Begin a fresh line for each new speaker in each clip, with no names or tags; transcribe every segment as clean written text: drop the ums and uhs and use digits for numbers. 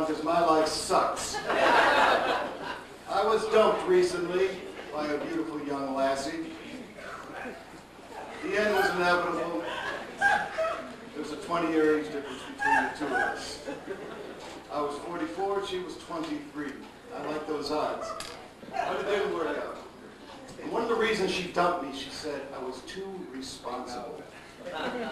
on because my life sucks. I was dumped recently by a beautiful young lassie. The end was inevitable. There's a 20-year age difference between the two of us. I was 44, she was 23. I like those odds. But it didn't work out. And one of the reasons she dumped me, she said I was too responsible.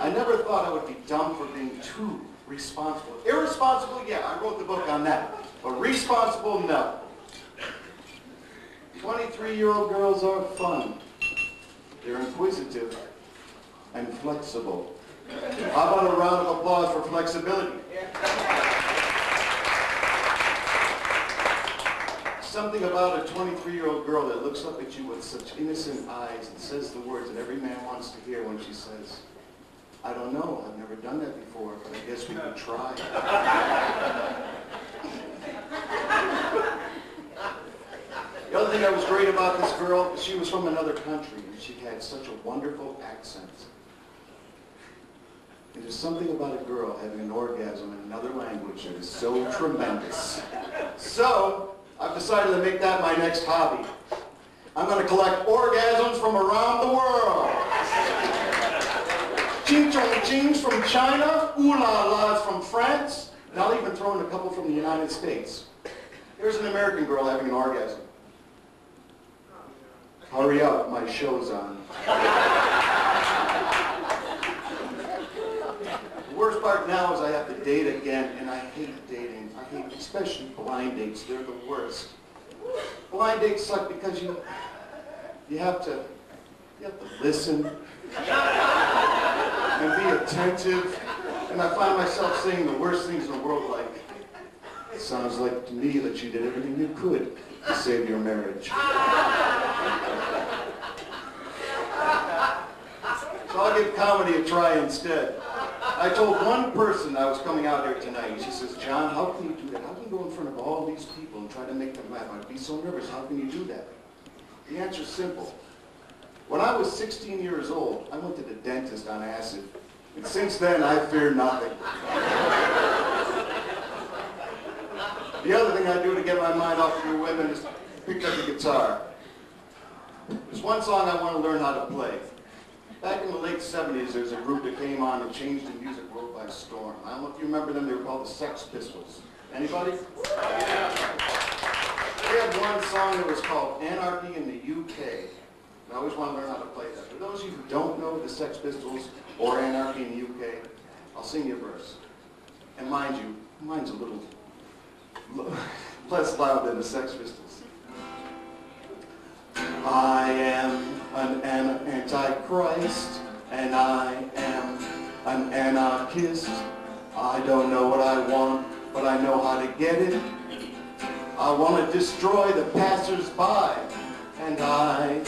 I never thought I would be dumped for being too responsible. Irresponsible, yeah, I wrote the book on that. But responsible, no. 23-year-old girls are fun. They're inquisitive and flexible. How about a round of applause for flexibility? Something about a 23-year-old girl that looks up at you with such innocent eyes and says the words that every man wants to hear when she says, I don't know, I've never done that before, but I guess we could try. The other thing that was great about this girl, she was from another country, and she had such a wonderful accent. And there's something about a girl having an orgasm in another language that is so tremendous. So, I've decided to make that my next hobby. I'm going to collect orgasms from around the world. Ching chong chings from China, ooh la las from France, and I'll even throw in a couple from the United States. Here's an American girl having an orgasm. Hurry up, my show's on. The worst part now is I have to date again, and I hate dating. I hate especially blind dates. They're the worst. Blind dates suck because you have to listen and be attentive. And I find myself saying the worst things in the world, like, it sounds like to me that you did everything you could to save your marriage. So I'll give comedy a try instead. I told one person I was coming out here tonight, and she says, John, how can you do that? How can you go in front of all these people and try to make them laugh? I'd be so nervous. How can you do that? The answer's simple. When I was 16 years old, I went to the dentist on acid. And since then, I fear nothing. The other thing I do to get my mind off of your women is pick up the guitar. There's one song I want to learn how to play. Back in the late 70s, there's a group that came on and changed the music world by storm. I don't know if you remember them. They were called the Sex Pistols. Anybody? Yeah. They had one song that was called Anarchy in the UK. And I always want to learn how to play that. For those of you who don't know the Sex Pistols or Anarchy in the UK, I'll sing you a verse. And mind you, mine's a little less loud than the Sex Pistols. I am an antichrist, and I am an anarchist. I don't know what I want, but I know how to get it. I want to destroy the passers-by, and I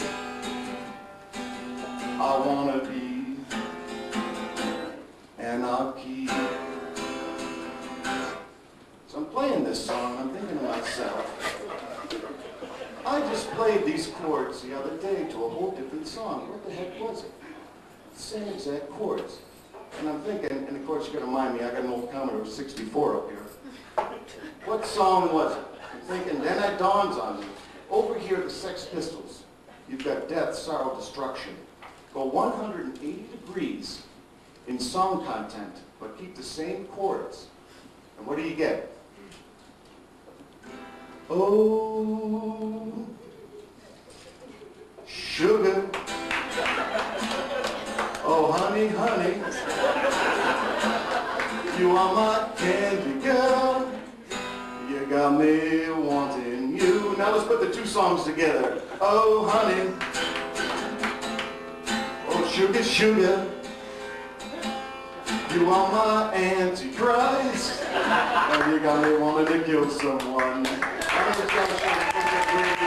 want to be anarchy. So I'm playing this song, I'm thinking to myself, I just played these chords the other day to a whole different song. What the heck was it? Same exact chords. And I'm thinking, and of course you're going to mind me, I got an old Commodore 64 up here. What song was it? I'm thinking, then it dawns on me. Over here, the Sex Pistols. You've got death, sorrow, destruction. Go 180 degrees in song content, but keep the same chords. And what do you get? Oh, sugar. Oh, honey, honey. You are my candy girl. You got me wanting you. Now let's put the two songs together. Oh, honey. Oh, sugar, sugar. You are my antichrist. Oh, you got me wanting to kill someone. I think it's